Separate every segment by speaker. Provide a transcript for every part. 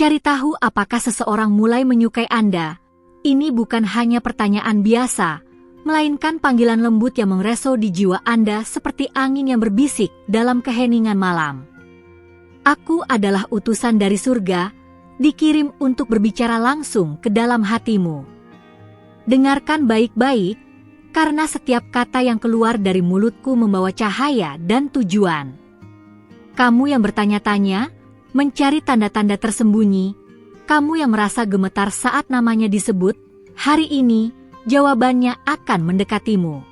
Speaker 1: Cari tahu apakah seseorang mulai menyukai Anda. Ini bukan hanya pertanyaan biasa, melainkan panggilan lembut yang mengereso di jiwa Anda seperti angin yang berbisik dalam keheningan malam. Aku adalah utusan dari surga, dikirim untuk berbicara langsung ke dalam hatimu. Dengarkan baik-baik, karena setiap kata yang keluar dari mulutku membawa cahaya dan tujuan. Kamu yang bertanya-tanya, mencari tanda-tanda tersembunyi, kamu yang merasa gemetar saat namanya disebut, hari ini jawabannya akan mendekatimu.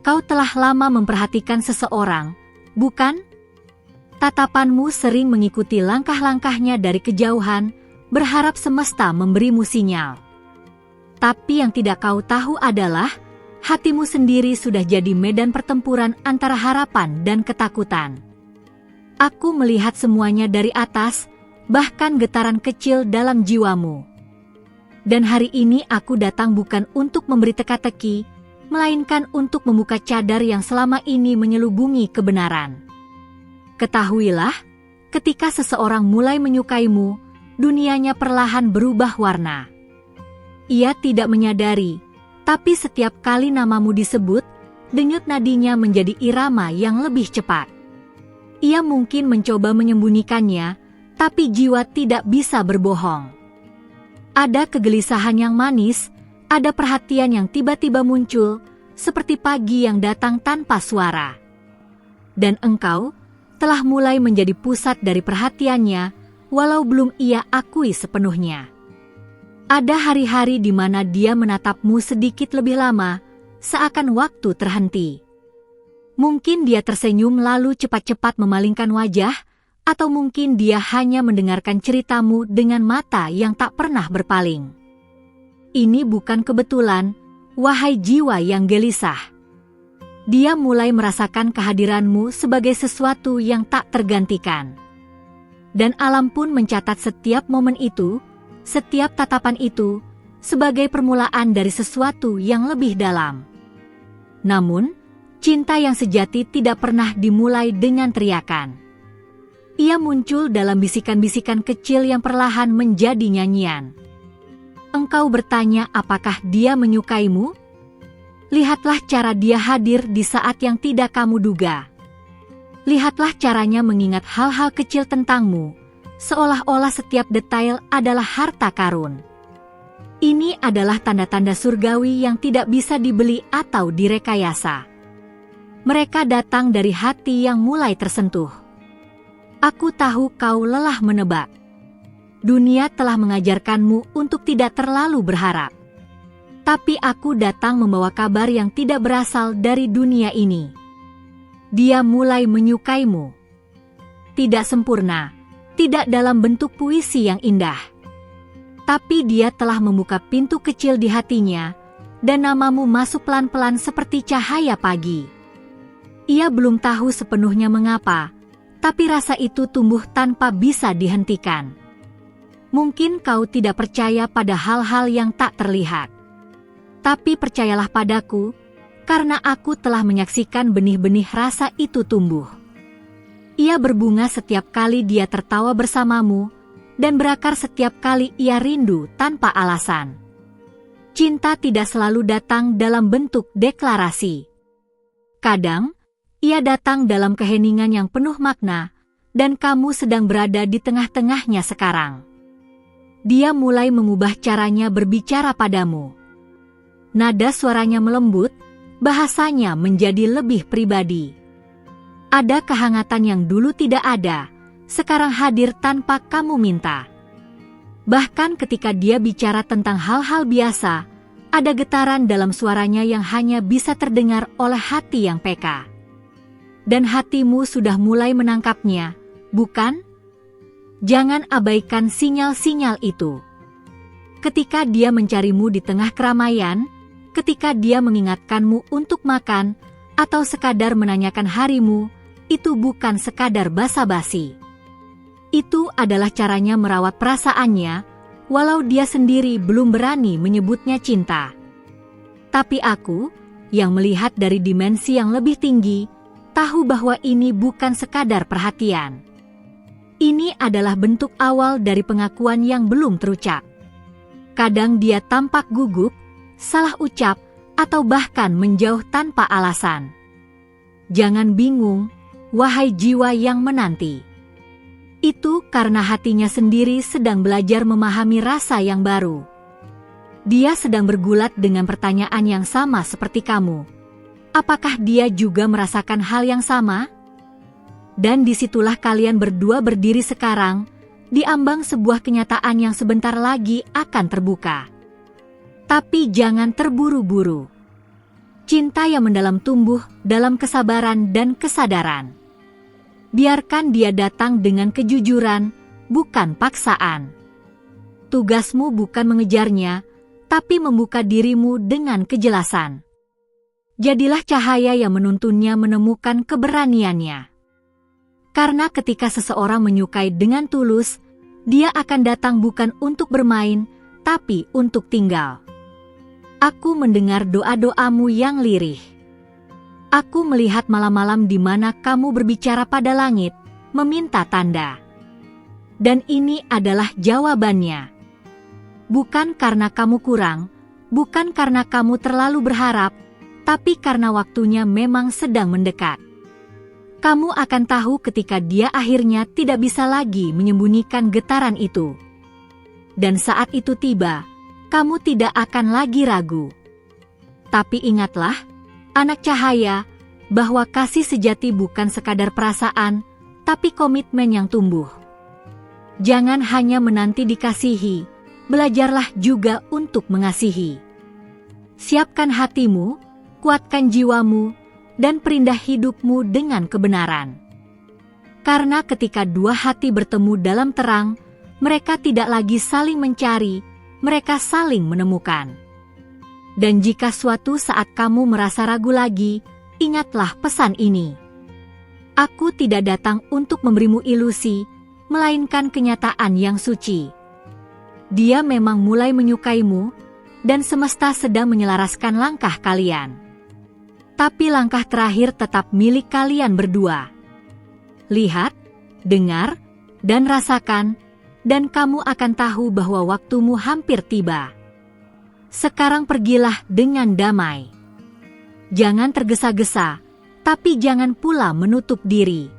Speaker 1: Kau telah lama memperhatikan seseorang, bukan? Tatapanmu sering mengikuti langkah-langkahnya dari kejauhan, berharap semesta memberimu sinyal. Tapi yang tidak kau tahu adalah, hatimu sendiri sudah jadi medan pertempuran antara harapan dan ketakutan. Aku melihat semuanya dari atas, bahkan getaran kecil dalam jiwamu. Dan hari ini aku datang bukan untuk memberi teka-teki, melainkan untuk membuka cadar yang selama ini menyelubungi kebenaran. Ketahuilah, ketika seseorang mulai menyukaimu, dunianya perlahan berubah warna. Ia tidak menyadari, tapi setiap kali namamu disebut, denyut nadinya menjadi irama yang lebih cepat. Ia mungkin mencoba menyembunyikannya, tapi jiwa tidak bisa berbohong. Ada kegelisahan yang manis, ada perhatian yang tiba-tiba muncul, seperti pagi yang datang tanpa suara. Dan engkau telah mulai menjadi pusat dari perhatiannya, walau belum ia akui sepenuhnya. Ada hari-hari di mana dia menatapmu sedikit lebih lama, seakan waktu terhenti. Mungkin dia tersenyum lalu cepat-cepat memalingkan wajah, atau mungkin dia hanya mendengarkan ceritamu dengan mata yang tak pernah berpaling. Ini bukan kebetulan, wahai jiwa yang gelisah. Dia mulai merasakan kehadiranmu sebagai sesuatu yang tak tergantikan. Dan alam pun mencatat setiap momen itu, setiap tatapan itu, sebagai permulaan dari sesuatu yang lebih dalam. Namun, cinta yang sejati tidak pernah dimulai dengan teriakan. Ia muncul dalam bisikan-bisikan kecil yang perlahan menjadi nyanyian. Engkau bertanya apakah dia menyukaimu? Lihatlah cara dia hadir di saat yang tidak kamu duga. Lihatlah caranya mengingat hal-hal kecil tentangmu, seolah-olah setiap detail adalah harta karun. Ini adalah tanda-tanda surgawi yang tidak bisa dibeli atau direkayasa. Mereka datang dari hati yang mulai tersentuh. Aku tahu kau lelah menebak. Dunia telah mengajarkanmu untuk tidak terlalu berharap. Tapi aku datang membawa kabar yang tidak berasal dari dunia ini. Dia mulai menyukaimu. Tidak sempurna, tidak dalam bentuk puisi yang indah. Tapi dia telah membuka pintu kecil di hatinya, dan namamu masuk pelan-pelan seperti cahaya pagi. Ia belum tahu sepenuhnya mengapa, tapi rasa itu tumbuh tanpa bisa dihentikan. Mungkin kau tidak percaya pada hal-hal yang tak terlihat. Tapi percayalah padaku, karena aku telah menyaksikan benih-benih rasa itu tumbuh. Ia berbunga setiap kali dia tertawa bersamamu, dan berakar setiap kali ia rindu tanpa alasan. Cinta tidak selalu datang dalam bentuk deklarasi. Kadang, ia datang dalam keheningan yang penuh makna, dan kamu sedang berada di tengah-tengahnya sekarang. Dia mulai mengubah caranya berbicara padamu. Nada suaranya melembut, bahasanya menjadi lebih pribadi. Ada kehangatan yang dulu tidak ada, sekarang hadir tanpa kamu minta. Bahkan ketika dia bicara tentang hal-hal biasa, ada getaran dalam suaranya yang hanya bisa terdengar oleh hati yang peka. Dan hatimu sudah mulai menangkapnya, bukan? Jangan abaikan sinyal-sinyal itu. Ketika dia mencarimu di tengah keramaian, ketika dia mengingatkanmu untuk makan, atau sekadar menanyakan harimu, itu bukan sekadar basa-basi. Itu adalah caranya merawat perasaannya, walau dia sendiri belum berani menyebutnya cinta. Tapi aku, yang melihat dari dimensi yang lebih tinggi, tahu bahwa ini bukan sekadar perhatian. Ini adalah bentuk awal dari pengakuan yang belum terucap. Kadang dia tampak gugup, salah ucap, atau bahkan menjauh tanpa alasan. Jangan bingung, wahai jiwa yang menanti. Itu karena hatinya sendiri sedang belajar memahami rasa yang baru. Dia sedang bergulat dengan pertanyaan yang sama seperti kamu. Apakah dia juga merasakan hal yang sama? Dan disitulah kalian berdua berdiri sekarang, di ambang sebuah kenyataan yang sebentar lagi akan terbuka. Tapi jangan terburu-buru. Cinta yang mendalam tumbuh dalam kesabaran dan kesadaran. Biarkan dia datang dengan kejujuran, bukan paksaan. Tugasmu bukan mengejarnya, tapi membuka dirimu dengan kejelasan. Jadilah cahaya yang menuntunnya menemukan keberaniannya. Karena ketika seseorang menyukai dengan tulus, dia akan datang bukan untuk bermain, tapi untuk tinggal. Aku mendengar doa-doamu yang lirih. Aku melihat malam-malam di mana kamu berbicara pada langit, meminta tanda. Dan ini adalah jawabannya. Bukan karena kamu kurang, bukan karena kamu terlalu berharap, tapi karena waktunya memang sedang mendekat. Kamu akan tahu ketika dia akhirnya tidak bisa lagi menyembunyikan getaran itu. Dan saat itu tiba, kamu tidak akan lagi ragu. Tapi ingatlah, anak cahaya, bahwa kasih sejati bukan sekadar perasaan, tapi komitmen yang tumbuh. Jangan hanya menanti dikasihi, belajarlah juga untuk mengasihi. Siapkan hatimu, kuatkan jiwamu, dan perindah hidupmu dengan kebenaran. Karena ketika dua hati bertemu dalam terang, mereka tidak lagi saling mencari, mereka saling menemukan. Dan jika suatu saat kamu merasa ragu lagi, ingatlah pesan ini. Aku tidak datang untuk memberimu ilusi, melainkan kenyataan yang suci. Dia memang mulai menyukaimu, dan semesta sedang menyelaraskan langkah kalian. Tapi langkah terakhir tetap milik kalian berdua. Lihat, dengar, dan rasakan, dan kamu akan tahu bahwa waktumu hampir tiba. Sekarang pergilah dengan damai. Jangan tergesa-gesa, tapi jangan pula menutup diri.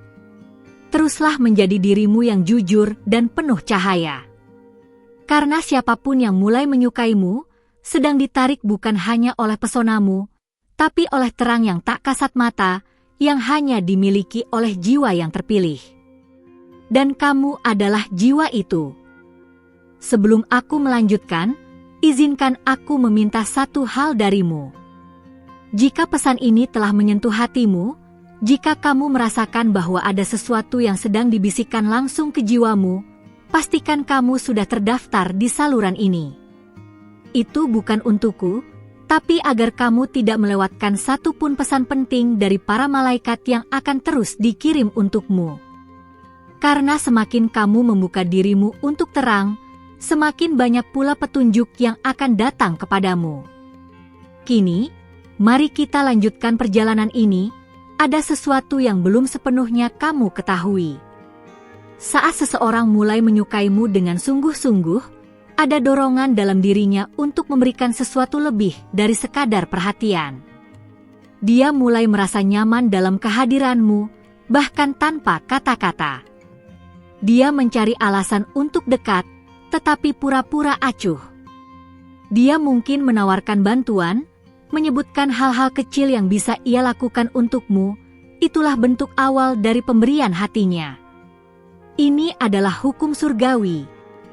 Speaker 1: Teruslah menjadi dirimu yang jujur dan penuh cahaya. Karena siapapun yang mulai menyukaimu, sedang ditarik bukan hanya oleh pesonamu, tapi oleh terang yang tak kasat mata, yang hanya dimiliki oleh jiwa yang terpilih. Dan kamu adalah jiwa itu. Sebelum aku melanjutkan, izinkan aku meminta satu hal darimu. Jika pesan ini telah menyentuh hatimu, jika kamu merasakan bahwa ada sesuatu yang sedang dibisikkan langsung ke jiwamu, pastikan kamu sudah terdaftar di saluran ini. Itu bukan untukku, tapi agar kamu tidak melewatkan satu pun pesan penting dari para malaikat yang akan terus dikirim untukmu. Karena semakin kamu membuka dirimu untuk terang, semakin banyak pula petunjuk yang akan datang kepadamu. Kini, mari kita lanjutkan perjalanan ini. Ada sesuatu yang belum sepenuhnya kamu ketahui. Saat seseorang mulai menyukaimu dengan sungguh-sungguh, ada dorongan dalam dirinya untuk memberikan sesuatu lebih dari sekadar perhatian. Dia mulai merasa nyaman dalam kehadiranmu, bahkan tanpa kata-kata. Dia mencari alasan untuk dekat, tetapi pura-pura acuh. Dia mungkin menawarkan bantuan, menyebutkan hal-hal kecil yang bisa ia lakukan untukmu. Itulah bentuk awal dari pemberian hatinya. Ini adalah hukum surgawi.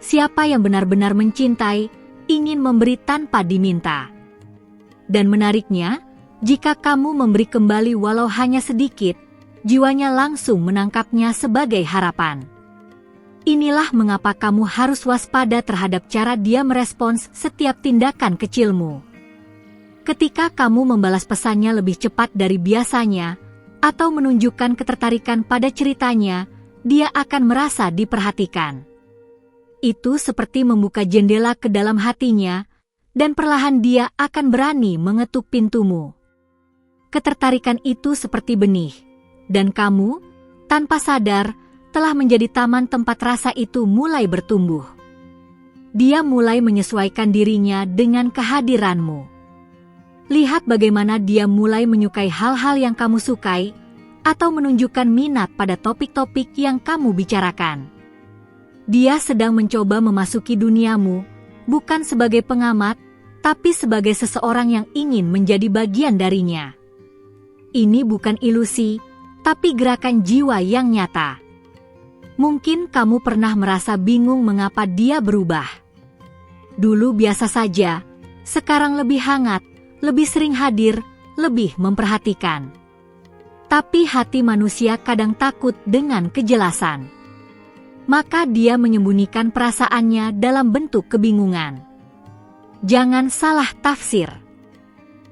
Speaker 1: Siapa yang benar-benar mencintai, ingin memberi tanpa diminta. Dan menariknya, jika kamu memberi kembali walau hanya sedikit, jiwanya langsung menangkapnya sebagai harapan. Inilah mengapa kamu harus waspada terhadap cara dia merespons setiap tindakan kecilmu. Ketika kamu membalas pesannya lebih cepat dari biasanya, atau menunjukkan ketertarikan pada ceritanya, dia akan merasa diperhatikan. Itu seperti membuka jendela ke dalam hatinya, dan perlahan dia akan berani mengetuk pintumu. Ketertarikan itu seperti benih, dan kamu, tanpa sadar, telah menjadi taman tempat rasa itu mulai bertumbuh. Dia mulai menyesuaikan dirinya dengan kehadiranmu. Lihat bagaimana dia mulai menyukai hal-hal yang kamu sukai, atau menunjukkan minat pada topik-topik yang kamu bicarakan. Dia sedang mencoba memasuki duniamu, bukan sebagai pengamat, tapi sebagai seseorang yang ingin menjadi bagian darinya. Ini bukan ilusi, tapi gerakan jiwa yang nyata. Mungkin kamu pernah merasa bingung mengapa dia berubah. Dulu biasa saja, sekarang lebih hangat, lebih sering hadir, lebih memperhatikan. Tapi hati manusia kadang takut dengan kejelasan. Maka dia menyembunyikan perasaannya dalam bentuk kebingungan. Jangan salah tafsir.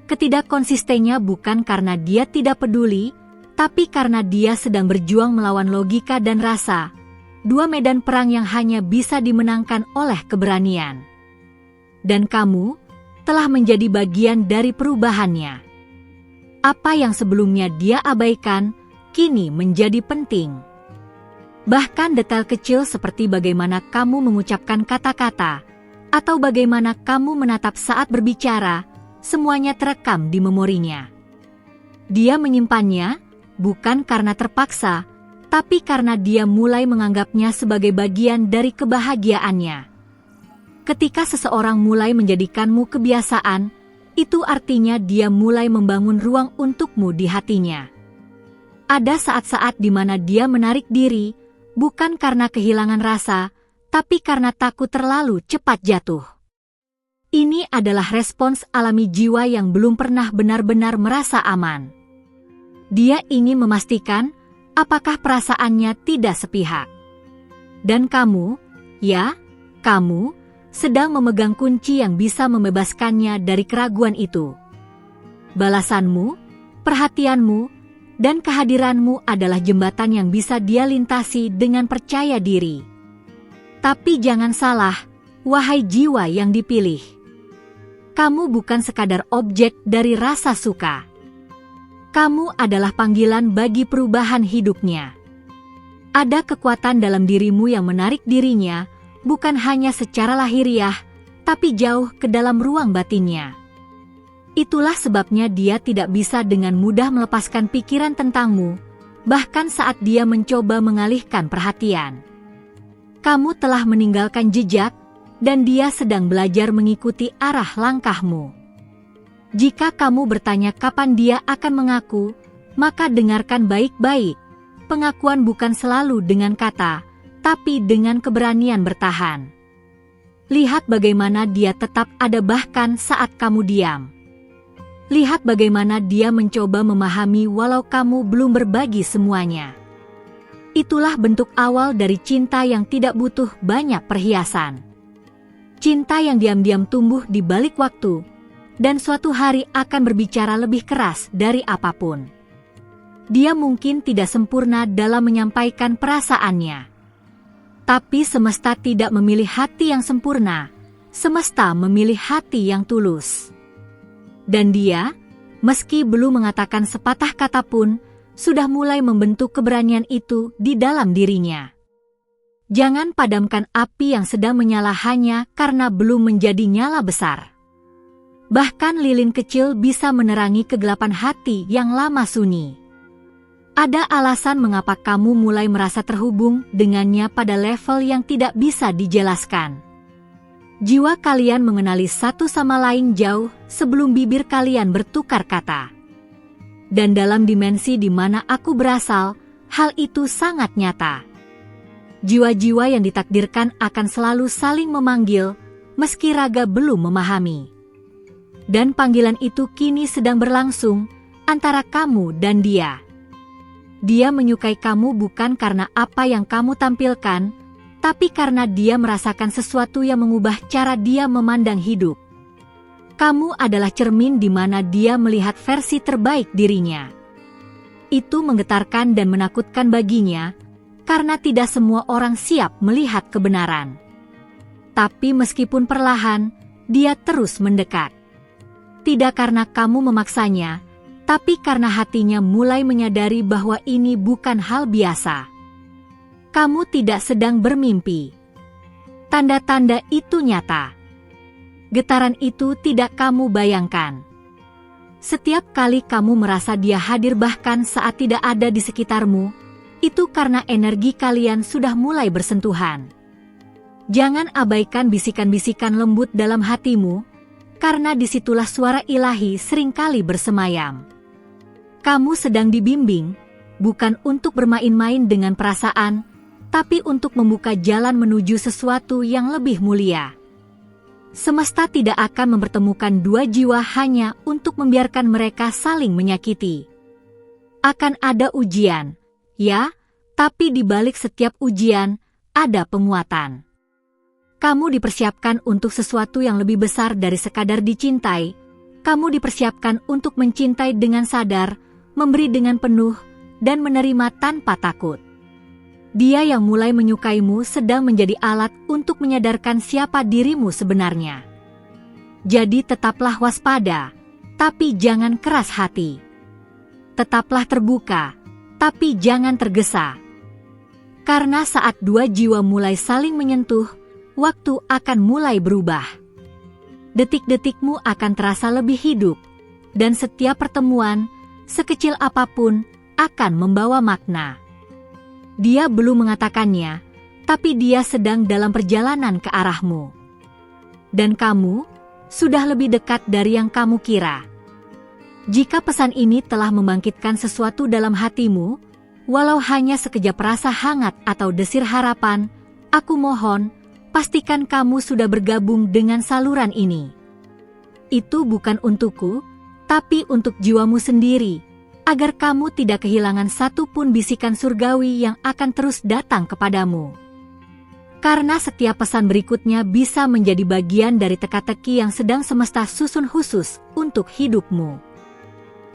Speaker 1: Ketidakkonsistennya bukan karena dia tidak peduli, tapi karena dia sedang berjuang melawan logika dan rasa, dua medan perang yang hanya bisa dimenangkan oleh keberanian. Dan kamu telah menjadi bagian dari perubahannya. Apa yang sebelumnya dia abaikan, kini menjadi penting. Bahkan detail kecil seperti bagaimana kamu mengucapkan kata-kata, atau bagaimana kamu menatap saat berbicara, semuanya terekam di memorinya. Dia menyimpannya, bukan karena terpaksa, tapi karena dia mulai menganggapnya sebagai bagian dari kebahagiaannya. Ketika seseorang mulai menjadikanmu kebiasaan, itu artinya dia mulai membangun ruang untukmu di hatinya. Ada saat-saat di mana dia menarik diri, bukan karena kehilangan rasa, tapi karena takut terlalu cepat jatuh. Ini adalah respons alami jiwa yang belum pernah benar-benar merasa aman. Dia ingin memastikan apakah perasaannya tidak sepihak. Dan kamu, ya, kamu, sedang memegang kunci yang bisa membebaskannya dari keraguan itu. Balasanmu, perhatianmu, dan kehadiranmu adalah jembatan yang bisa dia lintasi dengan percaya diri. Tapi jangan salah, wahai jiwa yang dipilih. Kamu bukan sekadar objek dari rasa suka. Kamu adalah panggilan bagi perubahan hidupnya. Ada kekuatan dalam dirimu yang menarik dirinya, bukan hanya secara lahiriah, tapi jauh ke dalam ruang batinnya. Itulah sebabnya dia tidak bisa dengan mudah melepaskan pikiran tentangmu, bahkan saat dia mencoba mengalihkan perhatian. Kamu telah meninggalkan jejak, dan dia sedang belajar mengikuti arah langkahmu. Jika kamu bertanya kapan dia akan mengaku, maka dengarkan baik-baik. Pengakuan bukan selalu dengan kata, tapi dengan keberanian bertahan. Lihat bagaimana dia tetap ada bahkan saat kamu diam. Lihat bagaimana dia mencoba memahami walau kamu belum berbagi semuanya. Itulah bentuk awal dari cinta yang tidak butuh banyak perhiasan. Cinta yang diam-diam tumbuh di balik waktu, dan suatu hari akan berbicara lebih keras dari apapun. Dia mungkin tidak sempurna dalam menyampaikan perasaannya. Tapi semesta tidak memilih hati yang sempurna, semesta memilih hati yang tulus. Dan dia, meski belum mengatakan sepatah kata pun, sudah mulai membentuk keberanian itu di dalam dirinya. Jangan padamkan api yang sedang menyala hanya karena belum menjadi nyala besar. Bahkan lilin kecil bisa menerangi kegelapan hati yang lama sunyi. Ada alasan mengapa kamu mulai merasa terhubung dengannya pada level yang tidak bisa dijelaskan. Jiwa kalian mengenali satu sama lain jauh sebelum bibir kalian bertukar kata. Dan dalam dimensi di mana aku berasal, hal itu sangat nyata. Jiwa-jiwa yang ditakdirkan akan selalu saling memanggil, meski raga belum memahami. Dan panggilan itu kini sedang berlangsung antara kamu dan dia. Dia menyukai kamu bukan karena apa yang kamu tampilkan, tapi karena dia merasakan sesuatu yang mengubah cara dia memandang hidup. Kamu adalah cermin di mana dia melihat versi terbaik dirinya. Itu menggetarkan dan menakutkan baginya, karena tidak semua orang siap melihat kebenaran. Tapi meskipun perlahan, dia terus mendekat. Tidak karena kamu memaksanya, tapi karena hatinya mulai menyadari bahwa ini bukan hal biasa. Kamu tidak sedang bermimpi. Tanda-tanda itu nyata. Getaran itu tidak kamu bayangkan. Setiap kali kamu merasa dia hadir bahkan saat tidak ada di sekitarmu, itu karena energi kalian sudah mulai bersentuhan. Jangan abaikan bisikan-bisikan lembut dalam hatimu, karena disitulah suara ilahi seringkali bersemayam. Kamu sedang dibimbing, bukan untuk bermain-main dengan perasaan, tapi untuk membuka jalan menuju sesuatu yang lebih mulia. Semesta tidak akan mempertemukan dua jiwa hanya untuk membiarkan mereka saling menyakiti. Akan ada ujian, ya, tapi di balik setiap ujian, ada penguatan. Kamu dipersiapkan untuk sesuatu yang lebih besar dari sekadar dicintai. Kamu dipersiapkan untuk mencintai dengan sadar, memberi dengan penuh, dan menerima tanpa takut. Dia yang mulai menyukaimu sedang menjadi alat untuk menyadarkan siapa dirimu sebenarnya. Jadi tetaplah waspada, tapi jangan keras hati. Tetaplah terbuka, tapi jangan tergesa. Karena saat dua jiwa mulai saling menyentuh, waktu akan mulai berubah. Detik-detikmu akan terasa lebih hidup, dan setiap pertemuan, sekecil apapun, akan membawa makna. Dia belum mengatakannya, tapi dia sedang dalam perjalanan ke arahmu. Dan kamu sudah lebih dekat dari yang kamu kira. Jika pesan ini telah membangkitkan sesuatu dalam hatimu, walau hanya sekejap rasa hangat atau desir harapan, aku mohon, pastikan kamu sudah bergabung dengan saluran ini. Itu bukan untukku, tapi untuk jiwamu sendiri, agar kamu tidak kehilangan satu pun bisikan surgawi yang akan terus datang kepadamu. Karena setiap pesan berikutnya bisa menjadi bagian dari teka-teki yang sedang semesta susun khusus untuk hidupmu.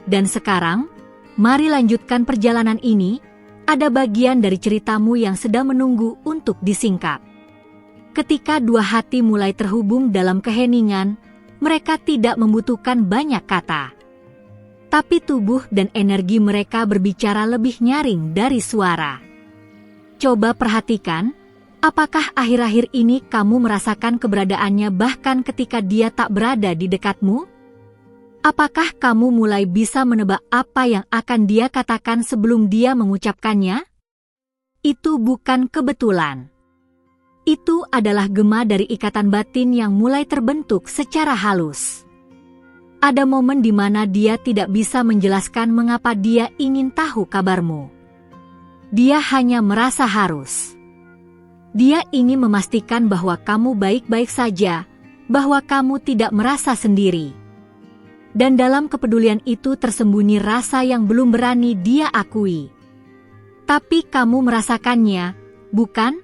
Speaker 1: Dan sekarang, mari lanjutkan perjalanan ini, ada bagian dari ceritamu yang sedang menunggu untuk disingkap. Ketika dua hati mulai terhubung dalam keheningan, mereka tidak membutuhkan banyak kata. Tapi tubuh dan energi mereka berbicara lebih nyaring dari suara. Coba perhatikan, apakah akhir-akhir ini kamu merasakan keberadaannya bahkan ketika dia tak berada di dekatmu? Apakah kamu mulai bisa menebak apa yang akan dia katakan sebelum dia mengucapkannya? Itu bukan kebetulan. Itu adalah gema dari ikatan batin yang mulai terbentuk secara halus. Ada momen di mana dia tidak bisa menjelaskan mengapa dia ingin tahu kabarmu. Dia hanya merasa harus. Dia ingin memastikan bahwa kamu baik-baik saja, bahwa kamu tidak merasa sendiri. Dan dalam kepedulian itu tersembunyi rasa yang belum berani dia akui. Tapi kamu merasakannya, bukan?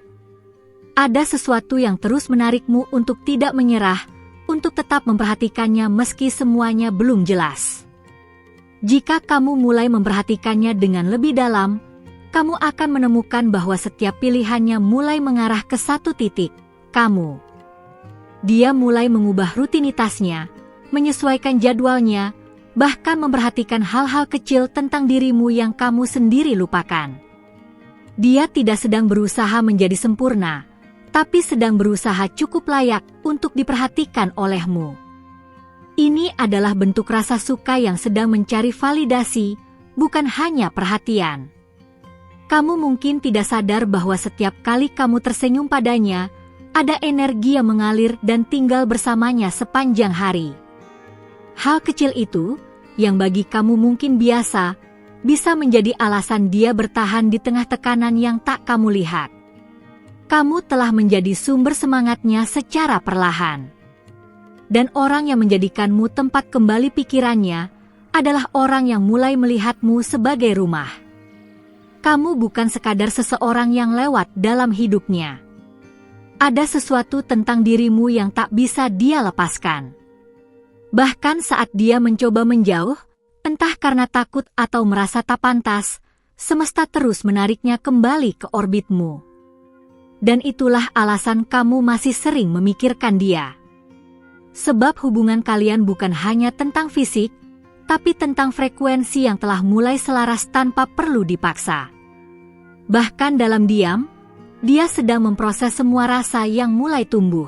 Speaker 1: Ada sesuatu yang terus menarikmu untuk tidak menyerah, untuk tetap memperhatikannya meski semuanya belum jelas. Jika kamu mulai memperhatikannya dengan lebih dalam, kamu akan menemukan bahwa setiap pilihannya mulai mengarah ke satu titik, kamu. Dia mulai mengubah rutinitasnya, menyesuaikan jadwalnya, bahkan memperhatikan hal-hal kecil tentang dirimu yang kamu sendiri lupakan. Dia tidak sedang berusaha menjadi sempurna, tapi sedang berusaha cukup layak untuk diperhatikan olehmu. Ini adalah bentuk rasa suka yang sedang mencari validasi, bukan hanya perhatian. Kamu mungkin tidak sadar bahwa setiap kali kamu tersenyum padanya, ada energi yang mengalir dan tinggal bersamanya sepanjang hari. Hal kecil itu, yang bagi kamu mungkin biasa, bisa menjadi alasan dia bertahan di tengah tekanan yang tak kamu lihat. Kamu telah menjadi sumber semangatnya secara perlahan. Dan orang yang menjadikanmu tempat kembali pikirannya adalah orang yang mulai melihatmu sebagai rumah. Kamu bukan sekadar seseorang yang lewat dalam hidupnya. Ada sesuatu tentang dirimu yang tak bisa dia lepaskan. Bahkan saat dia mencoba menjauh, entah karena takut atau merasa tak pantas, semesta terus menariknya kembali ke orbitmu. Dan itulah alasan kamu masih sering memikirkan dia. Sebab hubungan kalian bukan hanya tentang fisik, tapi tentang frekuensi yang telah mulai selaras tanpa perlu dipaksa. Bahkan dalam diam, dia sedang memproses semua rasa yang mulai tumbuh.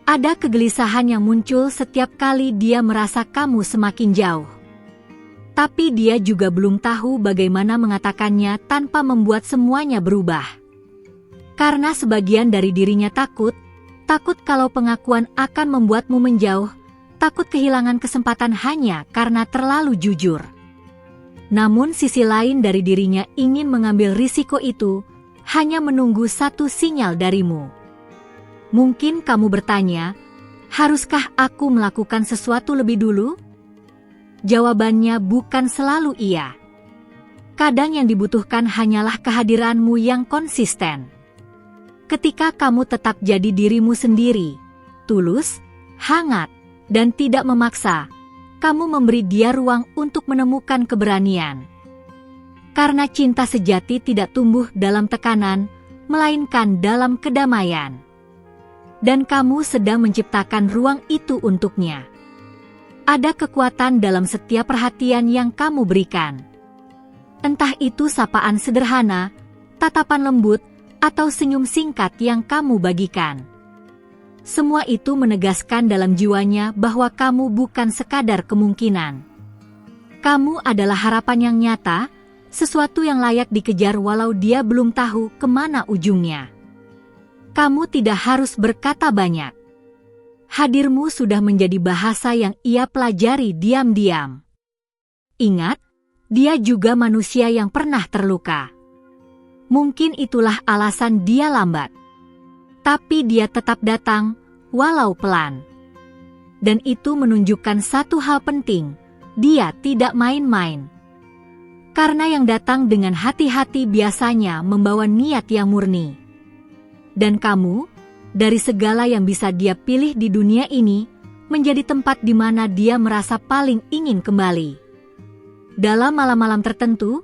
Speaker 1: Ada kegelisahan yang muncul setiap kali dia merasa kamu semakin jauh. Tapi dia juga belum tahu bagaimana mengatakannya tanpa membuat semuanya berubah. Karena sebagian dari dirinya takut kalau pengakuan akan membuatmu menjauh, takut kehilangan kesempatan hanya karena terlalu jujur. Namun sisi lain dari dirinya ingin mengambil risiko itu, hanya menunggu satu sinyal darimu. Mungkin kamu bertanya, haruskah aku melakukan sesuatu lebih dulu? Jawabannya bukan selalu iya. Kadang yang dibutuhkan hanyalah kehadiranmu yang konsisten. Ketika kamu tetap jadi dirimu sendiri, tulus, hangat, dan tidak memaksa, kamu memberi dia ruang untuk menemukan keberanian. Karena cinta sejati tidak tumbuh dalam tekanan, melainkan dalam kedamaian. Dan kamu sedang menciptakan ruang itu untuknya. Ada kekuatan dalam setiap perhatian yang kamu berikan. Entah itu sapaan sederhana, tatapan lembut, atau senyum singkat yang kamu bagikan. Semua itu menegaskan dalam jiwanya bahwa kamu bukan sekadar kemungkinan. Kamu adalah harapan yang nyata, sesuatu yang layak dikejar walau dia belum tahu kemana ujungnya. Kamu tidak harus berkata banyak. Hadirmu sudah menjadi bahasa yang ia pelajari diam-diam. Ingat, dia juga manusia yang pernah terluka. Mungkin itulah alasan dia lambat. Tapi dia tetap datang, walau pelan. Dan itu menunjukkan satu hal penting, dia tidak main-main. Karena yang datang dengan hati-hati biasanya membawa niat yang murni. Dan kamu, dari segala yang bisa dia pilih di dunia ini, menjadi tempat di mana dia merasa paling ingin kembali. Dalam malam-malam tertentu,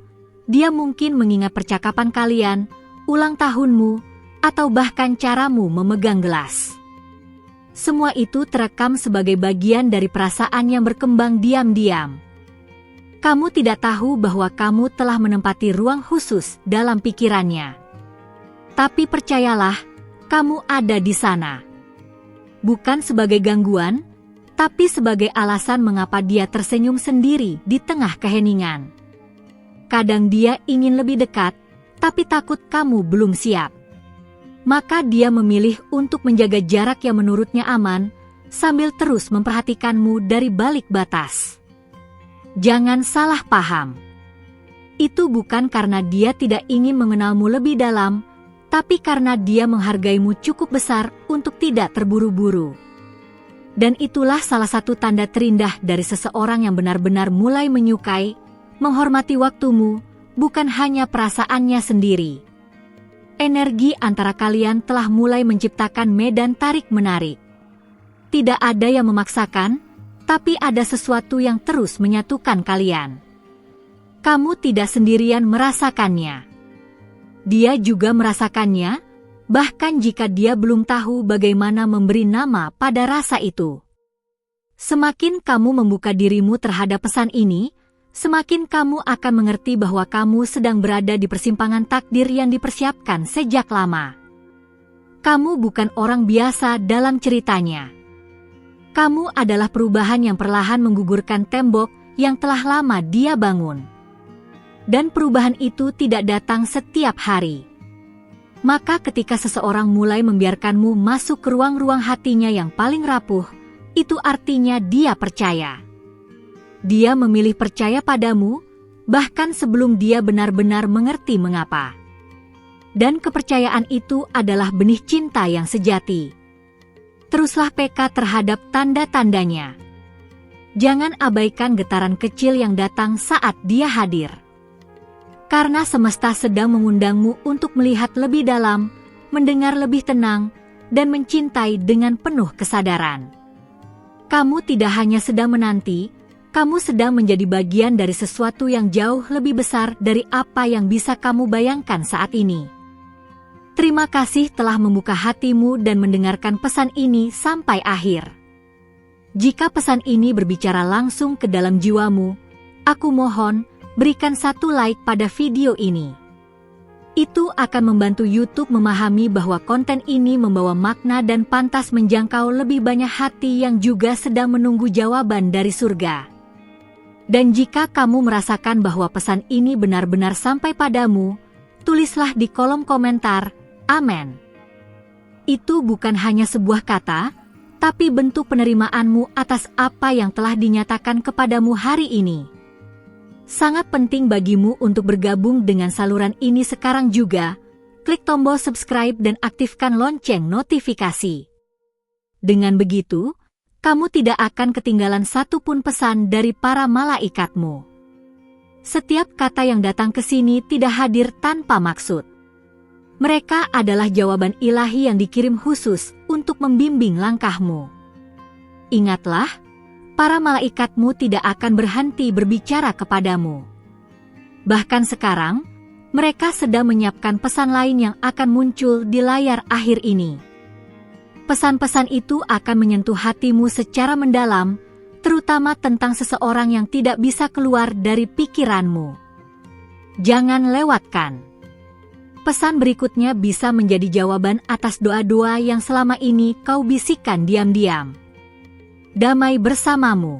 Speaker 1: dia mungkin mengingat percakapan kalian, ulang tahunmu, atau bahkan caramu memegang gelas. Semua itu terekam sebagai bagian dari perasaan yang berkembang diam-diam. Kamu tidak tahu bahwa kamu telah menempati ruang khusus dalam pikirannya. Tapi percayalah, kamu ada di sana. Bukan sebagai gangguan, tapi sebagai alasan mengapa dia tersenyum sendiri di tengah keheningan. Kadang dia ingin lebih dekat, tapi takut kamu belum siap. Maka dia memilih untuk menjaga jarak yang menurutnya aman, sambil terus memperhatikanmu dari balik batas. Jangan salah paham. Itu bukan karena dia tidak ingin mengenalmu lebih dalam, tapi karena dia menghargaimu cukup besar untuk tidak terburu-buru. Dan itulah salah satu tanda terindah dari seseorang yang benar-benar mulai menyukai, menghormati waktumu, bukan hanya perasaannya sendiri. Energi antara kalian telah mulai menciptakan medan tarik-menarik. Tidak ada yang memaksakan, tapi ada sesuatu yang terus menyatukan kalian. Kamu tidak sendirian merasakannya. Dia juga merasakannya, bahkan jika dia belum tahu bagaimana memberi nama pada rasa itu. Semakin kamu membuka dirimu terhadap pesan ini, semakin kamu akan mengerti bahwa kamu sedang berada di persimpangan takdir yang dipersiapkan sejak lama. Kamu bukan orang biasa dalam ceritanya. Kamu adalah perubahan yang perlahan menggugurkan tembok yang telah lama dia bangun. Dan perubahan itu tidak datang setiap hari. Maka ketika seseorang mulai membiarkanmu masuk ke ruang-ruang hatinya yang paling rapuh, itu artinya dia percaya. Dia memilih percaya padamu, bahkan sebelum dia benar-benar mengerti mengapa. Dan kepercayaan itu adalah benih cinta yang sejati. Teruslah peka terhadap tanda-tandanya. Jangan abaikan getaran kecil yang datang saat dia hadir. Karena semesta sedang mengundangmu untuk melihat lebih dalam, mendengar lebih tenang, dan mencintai dengan penuh kesadaran. Kamu tidak hanya sedang menanti, kamu sedang menjadi bagian dari sesuatu yang jauh lebih besar dari apa yang bisa kamu bayangkan saat ini. Terima kasih telah membuka hatimu dan mendengarkan pesan ini sampai akhir. Jika pesan ini berbicara langsung ke dalam jiwamu, aku mohon, berikan 1 like pada video ini. Itu akan membantu YouTube memahami bahwa konten ini membawa makna dan pantas menjangkau lebih banyak hati yang juga sedang menunggu jawaban dari surga. Dan jika kamu merasakan bahwa pesan ini benar-benar sampai padamu, tulislah di kolom komentar, Amin. Itu bukan hanya sebuah kata, tapi bentuk penerimaanmu atas apa yang telah dinyatakan kepadamu hari ini. Sangat penting bagimu untuk bergabung dengan saluran ini sekarang juga. Klik tombol subscribe dan aktifkan lonceng notifikasi. Dengan begitu, kamu tidak akan ketinggalan satupun pesan dari para malaikatmu. Setiap kata yang datang ke sini tidak hadir tanpa maksud. Mereka adalah jawaban ilahi yang dikirim khusus untuk membimbing langkahmu. Ingatlah, para malaikatmu tidak akan berhenti berbicara kepadamu. Bahkan sekarang, mereka sedang menyiapkan pesan lain yang akan muncul di layar akhir ini. Pesan-pesan itu akan menyentuh hatimu secara mendalam, terutama tentang seseorang yang tidak bisa keluar dari pikiranmu. Jangan lewatkan. Pesan berikutnya bisa menjadi jawaban atas doa-doa yang selama ini kau bisikkan diam-diam. Damai bersamamu.